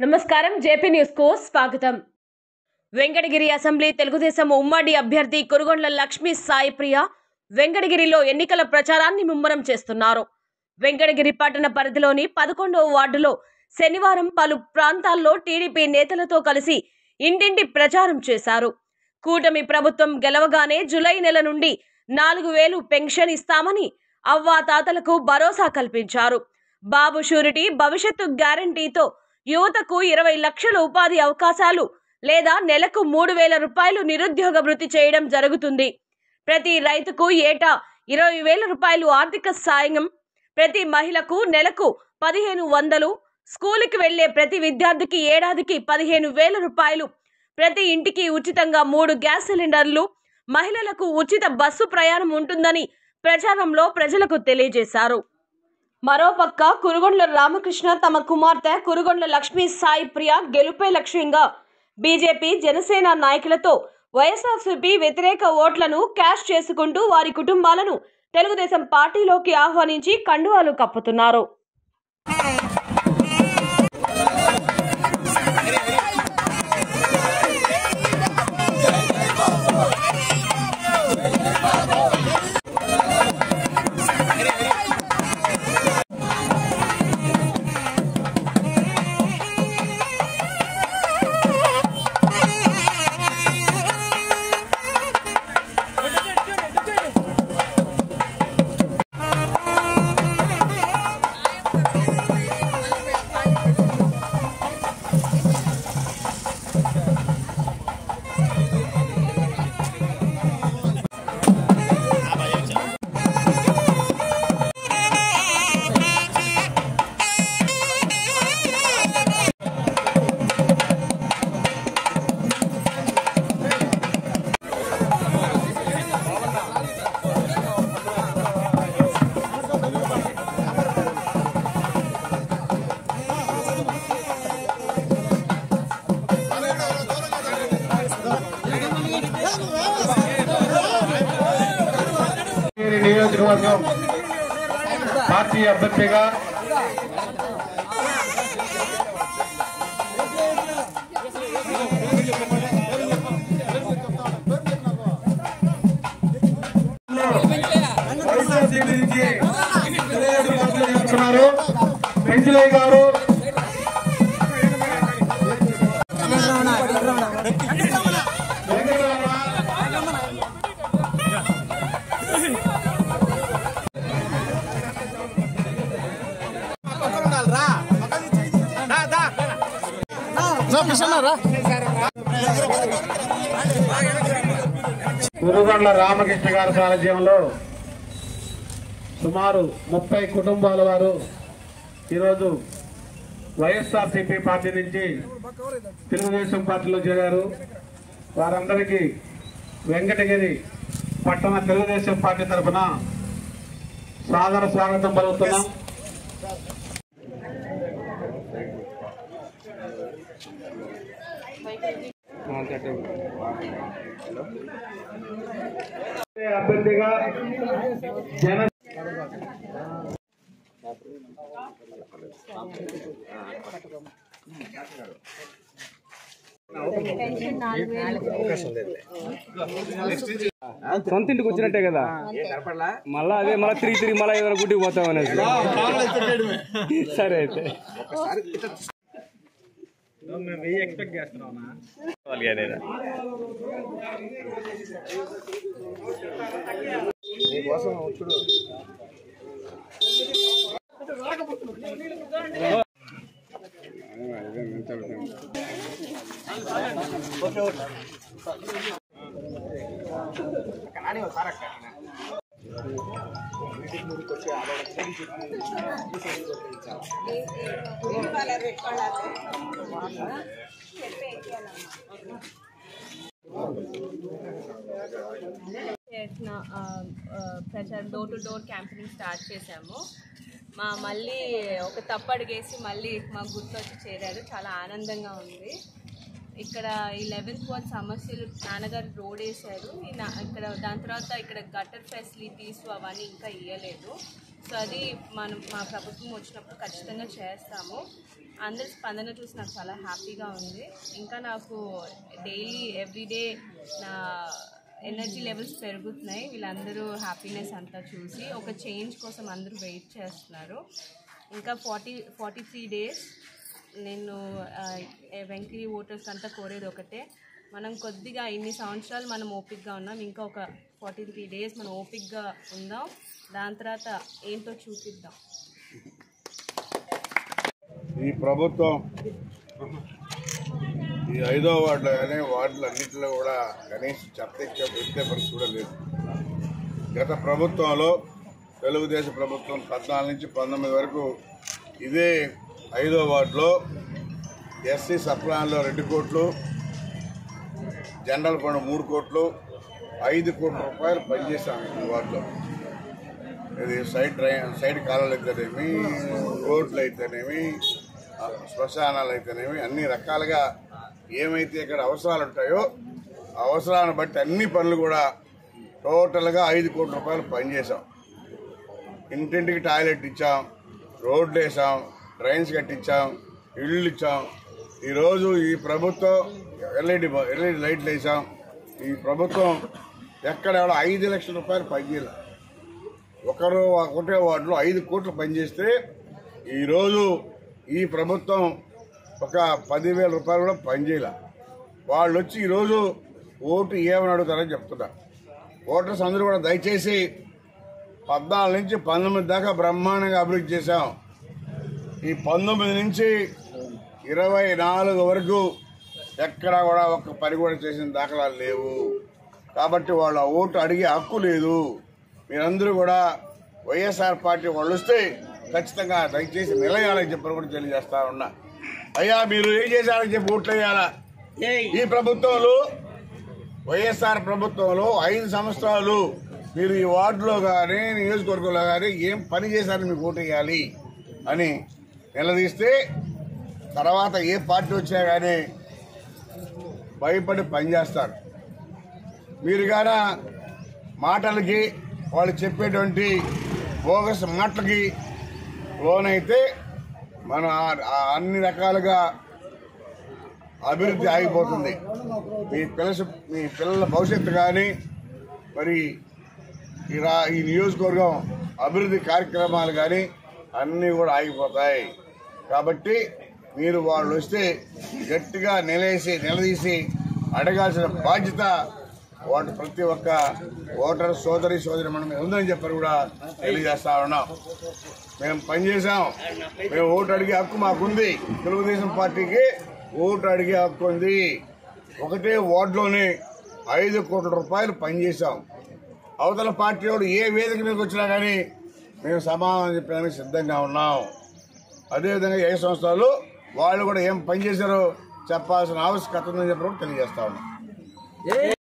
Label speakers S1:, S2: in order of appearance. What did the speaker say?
S1: నమస్కారం JP news కు స్వాగతం. వెంకటగిరి అసెంబ్లీ తెలుగుదేశం ఉమ్మడి అభ్యర్థి కురుగొండ్ల లక్ష్మీ సాయిప్రియ వెంకటగిరిలో ఎన్నికల ప్రచారాన్ని ముమ్మరం చేస్తున్నారు. వెంకటగిరి పట్టణ పరిధిలోని 11వ వార్డులో శనివారం పలు ప్రాంతాల్లో టీడీపీ నేతలతో కలిసి ఇంటింటి ప్రచారం చేశారు. కూటమి ప్రభుత్వం గెలవగానే జూలై నెల నుండి 4000 పెన్షన్ ఇస్తామని అవ్వాతాతలకు భరోసా కల్పించారు. బాబు షూరిటీ భవిష్యత్తు గ్యారంటీతో యువతకు 20 లక్షల ఉపాధి అవకాశాలు లేదా నెలకు 3000 రూపాయలు నిరుద్యోగ భృతి చేయడం జరుగుతుంది. ప్రతి రైతుకు ఏటా 20,000 రూపాయలు ఆర్థిక సాయం, ప్రతి మహిళకు నెలకు 1500, స్కూలుకి వెళ్లే ప్రతి విద్యార్థికి ఏడాదికి 15,000 రూపాయలు, ప్రతి ఇంటికి ఉచితంగా 3 గ్యాస్ సిలిండర్లు, మహిళలకు ఉచిత బస్సు ప్రయాణం ఉంటుందని ప్రచారంలో ప్రజలకు తెలియజేశారు. మరోపక్క కురుగొండ్ల రామకృష్ణ తమ కుమార్తె కురుగొండ్ల లక్ష్మీ సాయిప్రియ గెలుపే లక్ష్యంగా బీజేపీ జనసేన నాయకులతో వైఎస్ఆర్సీపీ వ్యతిరేక ఓట్లను క్యాష్ చేసుకుంటూ వారి కుటుంబాలను తెలుగుదేశం పార్టీలోకి ఆహ్వానించి కండువాలు కప్పుతున్నారు.
S2: నియోజకవర్గం పార్టీ అభ్యర్థిగా పెంచలయ్య గారు కురుగొండ్ల రామకృష్ణ గారి సారథ్యంలో సుమారు 30 కుటుంబాల వారు ఈరోజు వైఎస్ఆర్సీపీ పార్టీ నుంచి తెలుగుదేశం పార్టీలో చేరారు. వారందరికీ వెంకటగిరి పట్టణ తెలుగుదేశం పార్టీ తరఫున సాదర స్వాగతం పలుకుతున్నాం. అభ్యర్థిగా జన
S3: సొంత ఇంటికి వచ్చినట్టే కదా, మళ్ళా అదే మళ్ళీ తిరిగి మళ్ళీ ఏదైనా గుడ్డికి పోతామనేసి. సరే అయితే ఎక్స్పెక్ట్ చేస్తున్నావునా నీకోసం చూడు.
S4: ప్రచారం door to door campaigning start చేశాము. మళ్ళీ ఒక తప్పు అడిగేసి మళ్ళీ మాకు గుర్తొచ్చి చేరారు. చాలా ఆనందంగా ఉంది. ఇక్కడ ఈ 11th వార్డ్ సమస్యలు నాన్నగారు రోడ్ వేశారు. ఇక్కడ దాని తర్వాత ఇక్కడ గటర్ ఫెసిలిటీస్ అవన్నీ ఇంకా ఇవ్వలేదు. సో అది మా ప్రభుత్వం వచ్చినప్పుడు ఖచ్చితంగా చేస్తాము. అందరి స్పందన చూసి నాకు చాలా హ్యాపీగా ఉంది. ఇంకా నాకు డైలీ ఎవ్రీడే నా ఎనర్జీ లెవెల్స్ పెరుగుతున్నాయి. వీళ్ళందరూ హ్యాపీనెస్ అంతా చూసి ఒక చేంజ్ కోసం అందరూ వెయిట్ చేస్తున్నారు. ఇంకా 43 డేస్ నేను వెంకటగిరి ఓటర్స్ అంతా కోరేది ఒకటే, మనం కొద్దిగా ఇన్ని సంవత్సరాలు మనం ఓపిక్గా ఉన్నాం, ఇంకా ఒక 43 డేస్ మనం ఓపిక్గా ఉందాం, దాని తర్వాత ఏంటో చూపిద్దాం.
S5: ఈ ప్రభుత్వం ఈ 5వ వార్డులో కానీ వార్డులు అన్నింటిలో కూడా కనీసం చెత్త ఎత్తే పరిస్థితి కూడా లేదు. గత ప్రభుత్వంలో తెలుగుదేశం ప్రభుత్వం 14 నుంచి 19 వరకు ఇదే 5వ వార్డులో ఎస్సీ సప్లాన్లో 2 కోట్లు, జనరల్ ఫండ్ 3 కోట్లు, 5 కోట్ల రూపాయలు పనిచేశాం ఈ వార్డులో. ఇది సైడ్ కాలువలు అయితేనేమి, రోడ్లు అయితేనేమి, శ్మశానాలు అయితేనేమి, అన్ని రకాలుగా ఏమైతే ఇక్కడ అవసరాలు ఉంటాయో అవసరాన్ని బట్టి అన్ని పనులు కూడా టోటల్గా 5 కోట్ల రూపాయలు పనిచేసాం. ఇంటింటికి టాయిలెట్ ఇచ్చాం, రోడ్లు వేసాం, డ్రైన్స్ కట్టించాం, ఇళ్ళు ఇచ్చాం. ఈరోజు ఈ ప్రభుత్వం ఎల్ఈడి లైట్లు వేసాం. ఈ ప్రభుత్వం ఎక్కడ 5 లక్షల రూపాయలు పనిచేయాలి. ఒకటే వార్డులో 5 కోట్లు పనిచేస్తే ఈరోజు ఈ ప్రభుత్వం ఒక 10,000 రూపాయలు కూడా పనిచేయాల. వాళ్ళు వచ్చి ఈరోజు ఓటు ఏమని అడుగుతారని చెప్తున్నా. ఓటర్స్ అందరూ కూడా దయచేసి 14 నుంచి 19 దాకా బ్రహ్మాండంగా అభివృద్ధి చేశాం. ఈ 19 నుంచి 24 వరకు ఎక్కడా కూడా ఒక్క పని కూడా చేసిన దాఖలాలు లేవు. కాబట్టి వాళ్ళ ఓటు అడిగే హక్కు లేదు. మీరందరూ కూడా వైఎస్ఆర్ పార్టీ వాళ్ళు వస్తే ఖచ్చితంగా దయచేసి నిలయాలని చెప్పని కూడా తెలియజేస్తా ఉన్నా. అయ్యా మీరు ఏం చేశారని చెప్పి ఓట్లు వేయాలా? ఈ ప్రభుత్వంలో వైఎస్ఆర్ ప్రభుత్వంలో 5 సంవత్సరాలు మీరు ఈ వార్డులో కానీ నియోజకవర్గంలో కానీ ఏం పని చేశారని మీకు ఓటు వేయాలి అని నిలదీస్తే తర్వాత ఏ పార్టీ వచ్చినా కానీ భయపడి పనిచేస్తారు. మీరు గాన మాటలకి వాళ్ళు చెప్పేటువంటి బోగస్ మాటలకి లోనైతే మన అన్ని రకాలుగా అభివృద్ధి ఆగిపోతుంది. మీ పిల్లల భవిష్యత్తు కానీ మరి ఈ నియోజకవర్గం అభివృద్ధి కార్యక్రమాలు కానీ అన్నీ కూడా ఆగిపోతాయి. కాబట్టి మీరు వాళ్ళు వస్తే గట్టిగా నిలదీసి అడగాల్సిన బాధ్యత ప్రతి ఒక్క ఓటర్ సోదరి మనం ఉందని చెప్పని కూడా తెలియజేస్తా ఉన్నాం. మేము పనిచేసాం. మేము ఓటు అడిగే హక్కు మాకుంది. తెలుగుదేశం పార్టీకి ఓటు అడిగే హక్కు ఉంది. ఒకటే వార్డులోనే 5 కోట్ల రూపాయలు పనిచేసాం. అవతల పార్టీ వాడు ఏ వేదిక మీదకి వచ్చినా కానీ మేము సమాధానం చెప్పడానికి సిద్ధంగా ఉన్నాం. అదేవిధంగా ఏ సంస్థలు వాళ్ళు కూడా ఏం పనిచేశారో చెప్పాల్సిన ఆవశ్యకత ఉందని చెప్పి తెలియజేస్తా ఉన్నాం.